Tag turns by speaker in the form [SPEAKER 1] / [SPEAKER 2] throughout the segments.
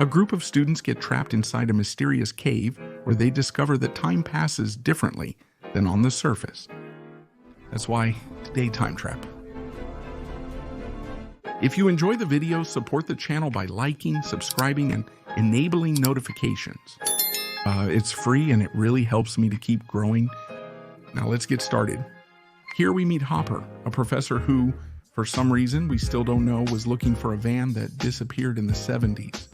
[SPEAKER 1] A group of students get trapped inside a mysterious cave where they discover that time passes differently than on the surface. That's why today time trap. If you enjoy the video, support the channel by liking, subscribing, and enabling notifications. It's free and it really helps me to keep growing. Now let's get started. Here we meet Hopper, a professor who, for some reason we still don't know, was looking for a van that disappeared in the 70s.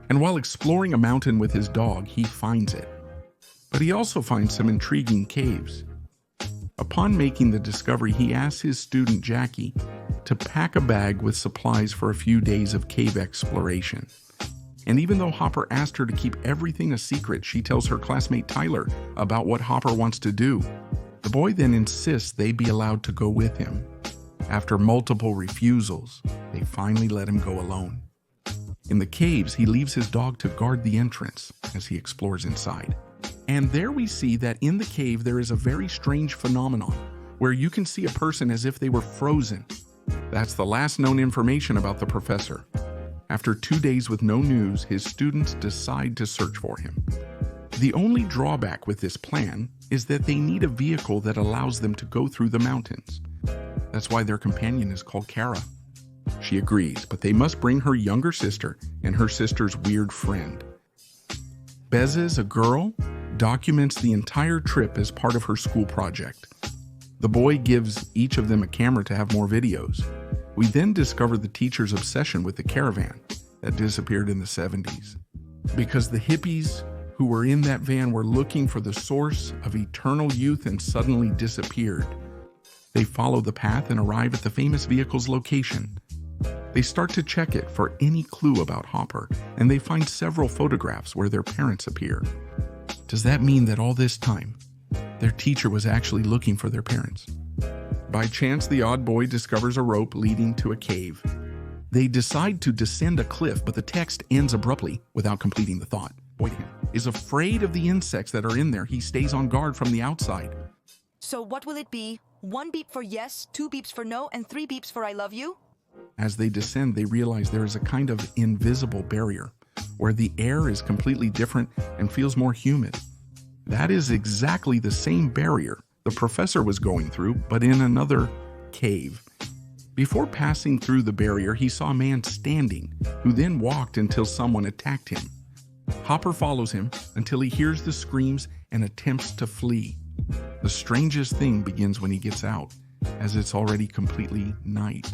[SPEAKER 1] And while exploring a mountain with his dog, he finds it. But he also finds some intriguing caves. Upon making the discovery, he asks his student Jackie to pack a bag with supplies for a few days of cave exploration. And even though Hopper asked her to keep everything a secret, she tells her classmate Tyler about what Hopper wants to do. The boy then insists they be allowed to go with him. After multiple refusals, they finally let him go alone. In the caves, he leaves his dog to guard the entrance as he explores inside. And there we see that in the cave there is a very strange phenomenon where you can see a person as if they were frozen. That's the last known information about the professor. After 2 days with no news, his students decide to search for him. The only drawback with this plan is that they need a vehicle that allows them to go through the mountains. That's why their companion is called Kara. She agrees, but they must bring her younger sister and her sister's weird friend. Bezes, a girl, documents the entire trip as part of her school project. The boy gives each of them a camera to have more videos. We then discover the teacher's obsession with the caravan that disappeared in the 70s. Because the hippies who were in that van were looking for the source of eternal youth and suddenly disappeared. They follow the path and arrive at the famous vehicle's location. They start to check it for any clue about Hopper, and they find several photographs where their parents appear. Does that mean that all this time, their teacher was actually looking for their parents? By chance, the odd boy discovers a rope leading to a cave. They decide to descend a cliff, but the text ends abruptly without completing the thought. Boy is afraid of the insects that are in there. He stays on guard from the outside.
[SPEAKER 2] So what will it be? 1 beep for yes, 2 beeps for no, and 3 beeps for I love you?
[SPEAKER 1] As they descend, they realize there is a kind of invisible barrier where the air is completely different and feels more humid. That is exactly the same barrier the professor was going through, but in another cave. Before passing through the barrier, he saw a man standing, who then walked until someone attacked him. Hopper follows him until he hears the screams and attempts to flee. The strangest thing begins when he gets out, as it's already completely night.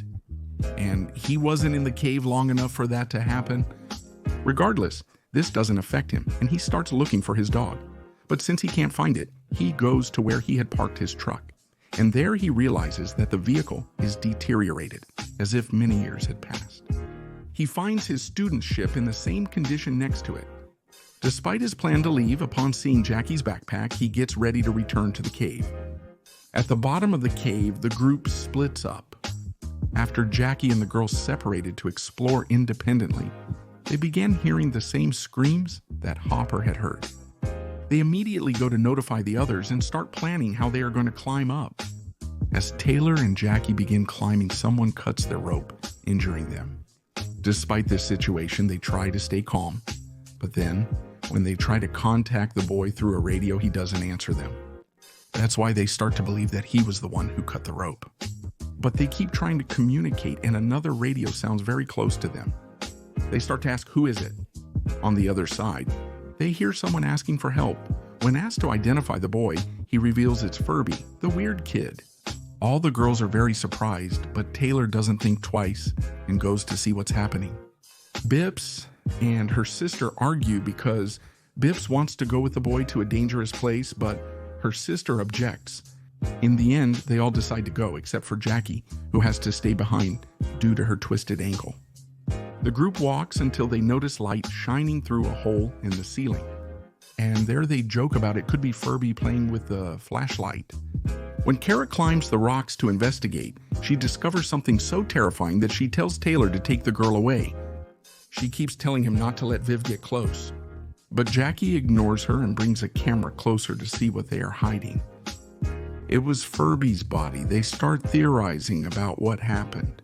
[SPEAKER 1] And he wasn't in the cave long enough for that to happen. Regardless, this doesn't affect him, and he starts looking for his dog. But since he can't find it, he goes to where he had parked his truck. And there he realizes that the vehicle is deteriorated, as if many years had passed. He finds his student's ship in the same condition next to it. Despite his plan to leave, upon seeing Jackie's backpack, he gets ready to return to the cave. At the bottom of the cave, the group splits up. After Jackie and the girls separated to explore independently, they began hearing the same screams that Hopper had heard. They immediately go to notify the others and start planning how they are going to climb up. As Taylor and Jackie begin climbing, someone cuts their rope, injuring them. Despite this situation, they try to stay calm, but then, when they try to contact the boy through a radio, he doesn't answer them. That's why they start to believe that he was the one who cut the rope. But they keep trying to communicate, and another radio sounds very close to them. They start to ask, who is it? On the other side, they hear someone asking for help. When asked to identify the boy, he reveals it's Furby, the weird kid. All the girls are very surprised, but Taylor doesn't think twice and goes to see what's happening. Bips and her sister argue because Bips wants to go with the boy to a dangerous place, but her sister objects. In the end, they all decide to go, except for Jackie, who has to stay behind due to her twisted ankle. The group walks until they notice light shining through a hole in the ceiling. And there they joke about it could be Furby playing with the flashlight. When Kara climbs the rocks to investigate, she discovers something so terrifying that she tells Taylor to take the girl away. She keeps telling him not to let Viv get close. But Jackie ignores her and brings a camera closer to see what they are hiding. It was Furby's body. They start theorizing about what happened.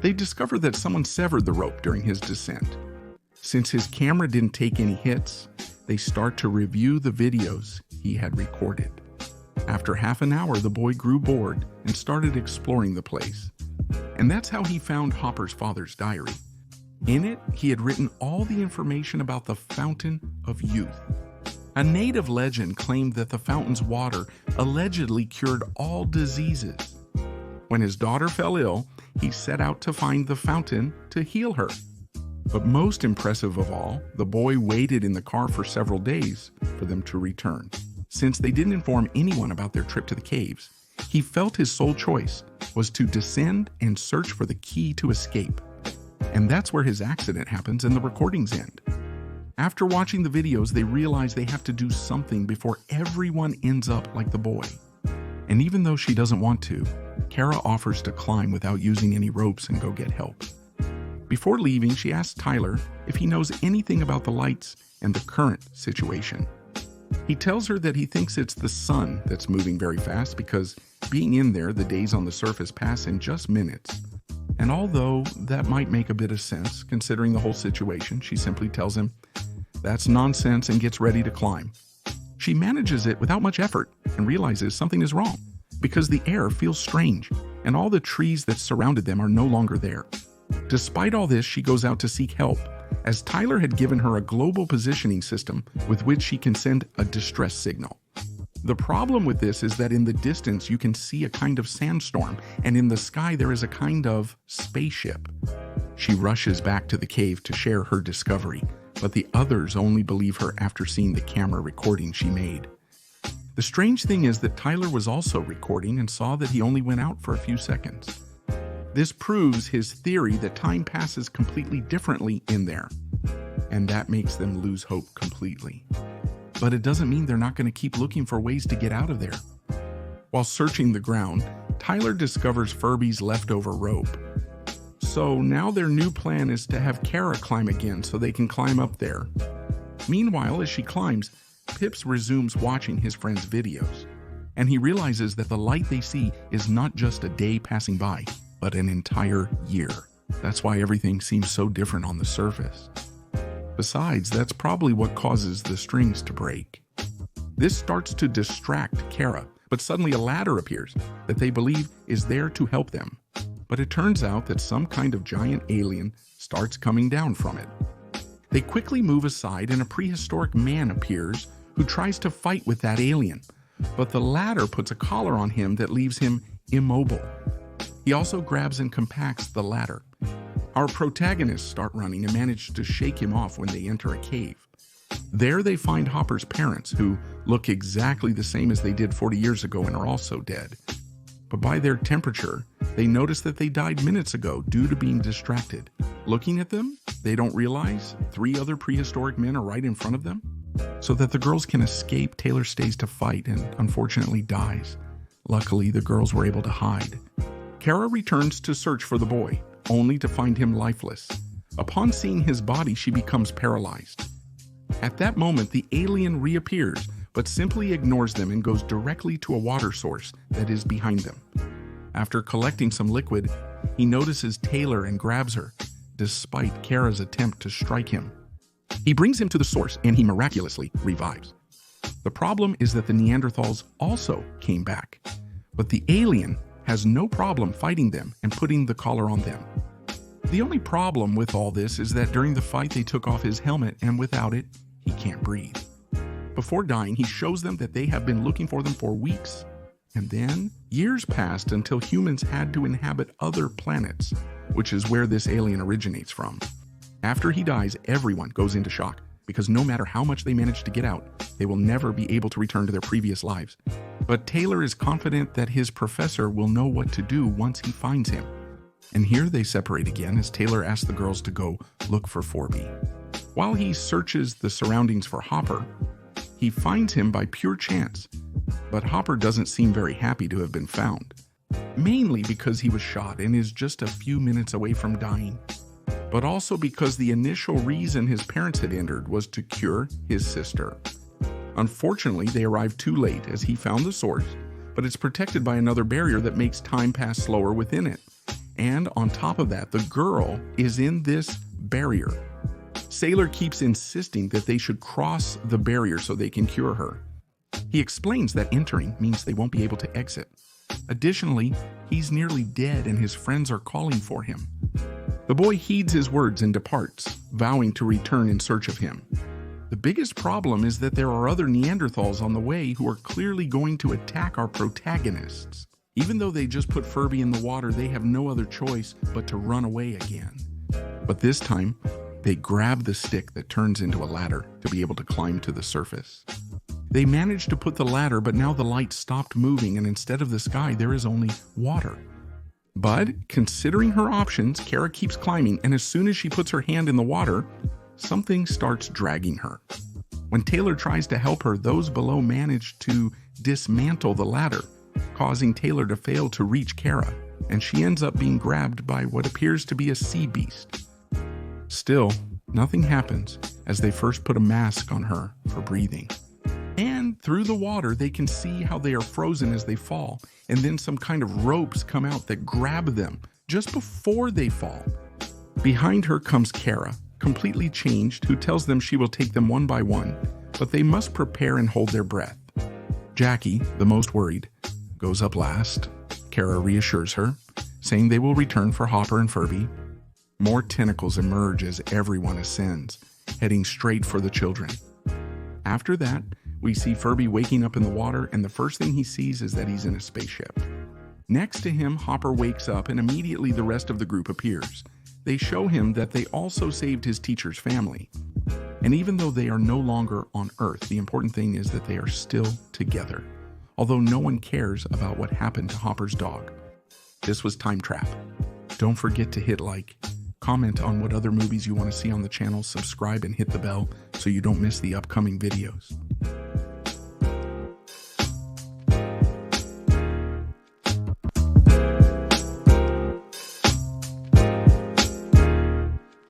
[SPEAKER 1] They discover that someone severed the rope during his descent. Since his camera didn't take any hits, they start to review the videos he had recorded. After half an hour, the boy grew bored and started exploring the place. And that's how he found Hopper's father's diary. In it, he had written all the information about the Fountain of Youth. A native legend claimed that the fountain's water allegedly cured all diseases. When his daughter fell ill, he set out to find the fountain to heal her. But most impressive of all, the boy waited in the car for several days for them to return. Since they didn't inform anyone about their trip to the caves, he felt his sole choice was to descend and search for the key to escape. And that's where his accident happens and the recordings end. After watching the videos, they realize they have to do something before everyone ends up like the boy. And even though she doesn't want to, Kara offers to climb without using any ropes and go get help. Before leaving, she asks Tyler if he knows anything about the lights and the current situation. He tells her that he thinks it's the sun that's moving very fast because being in there, the days on the surface pass in just minutes. And although that might make a bit of sense, considering the whole situation, she simply tells him that's nonsense and gets ready to climb. She manages it without much effort and realizes something is wrong because the air feels strange and all the trees that surrounded them are no longer there. Despite all this, she goes out to seek help, as Tyler had given her a global positioning system with which she can send a distress signal. The problem with this is that in the distance you can see a kind of sandstorm, and in the sky there is a kind of spaceship. She rushes back to the cave to share her discovery, but the others only believe her after seeing the camera recording she made. The strange thing is that Tyler was also recording and saw that he only went out for a few seconds. This proves his theory that time passes completely differently in there, and that makes them lose hope completely. But it doesn't mean they're not going to keep looking for ways to get out of there. While searching the ground, Tyler discovers Furby's leftover rope. So now their new plan is to have Kara climb again so they can climb up there. Meanwhile, as she climbs, Pips resumes watching his friend's videos, and he realizes that the light they see is not just a day passing by, but an entire year. That's why everything seems so different on the surface. Besides, that's probably what causes the strings to break. This starts to distract Kara, but suddenly a ladder appears that they believe is there to help them. But it turns out that some kind of giant alien starts coming down from it. They quickly move aside and a prehistoric man appears who tries to fight with that alien, but the ladder puts a collar on him that leaves him immobile. He also grabs and compacts the ladder. Our protagonists start running and manage to shake him off when they enter a cave. There they find Hopper's parents, who look exactly the same as they did 40 years ago and are also dead. But by their temperature, they notice that they died minutes ago due to being distracted. Looking at them, they don't realize 3 other prehistoric men are right in front of them. So that the girls can escape, Taylor stays to fight and unfortunately dies. Luckily, the girls were able to hide. Kara returns to search for the boy, only to find him lifeless. Upon seeing his body, she becomes paralyzed. At that moment, the alien reappears, but simply ignores them and goes directly to a water source that is behind them. After collecting some liquid, he notices Taylor and grabs her, despite Kara's attempt to strike him. He brings him to the source and he miraculously revives. The problem is that the Neanderthals also came back, but the alien has no problem fighting them and putting the collar on them. The only problem with all this is that during the fight they took off his helmet, and without it, he can't breathe. Before dying, he shows them that they have been looking for them for weeks. And then, years passed until humans had to inhabit other planets, which is where this alien originates from. After he dies, everyone goes into shock, because no matter how much they manage to get out, they will never be able to return to their previous lives. But Taylor is confident that his professor will know what to do once he finds him. And here they separate again as Taylor asks the girls to go look for Forby. While he searches the surroundings for Hopper, he finds him by pure chance. But Hopper doesn't seem very happy to have been found, mainly because he was shot and is just a few minutes away from dying, but also because the initial reason his parents had entered was to cure his sister. Unfortunately, they arrived too late as he found the source, but it's protected by another barrier that makes time pass slower within it. And on top of that, the girl is in this barrier. Sailor keeps insisting that they should cross the barrier so they can cure her. He explains that entering means they won't be able to exit. Additionally, he's nearly dead and his friends are calling for him. The boy heeds his words and departs, vowing to return in search of him. The biggest problem is that there are other Neanderthals on the way who are clearly going to attack our protagonists. Even though they just put Furby in the water, they have no other choice but to run away again. But this time, they grab the stick that turns into a ladder to be able to climb to the surface. They manage to put the ladder, but now the light stopped moving and instead of the sky, there is only water. But considering her options, Kara keeps climbing, and as soon as she puts her hand in the water, something starts dragging her. When Taylor tries to help her, those below manage to dismantle the ladder, causing Taylor to fail to reach Kara, and she ends up being grabbed by what appears to be a sea beast. Still, nothing happens as they first put a mask on her for breathing. And through the water, they can see how they are frozen as they fall, and then some kind of ropes come out that grab them just before they fall. Behind her comes Kara, completely changed, who tells them she will take them one by one, but they must prepare and hold their breath. Jackie, the most worried, goes up last. Kara reassures her, saying they will return for Hopper and Furby. More tentacles emerge as everyone ascends, heading straight for the children. After that, we see Furby waking up in the water, and the first thing he sees is that he's in a spaceship. Next to him, Hopper wakes up, and immediately the rest of the group appears. They show him that they also saved his teacher's family. And even though they are no longer on Earth, the important thing is that they are still together, although no one cares about what happened to Hopper's dog. This was Time Trap. Don't forget to hit like, comment on what other movies you want to see on the channel, subscribe and hit the bell so you don't miss the upcoming videos.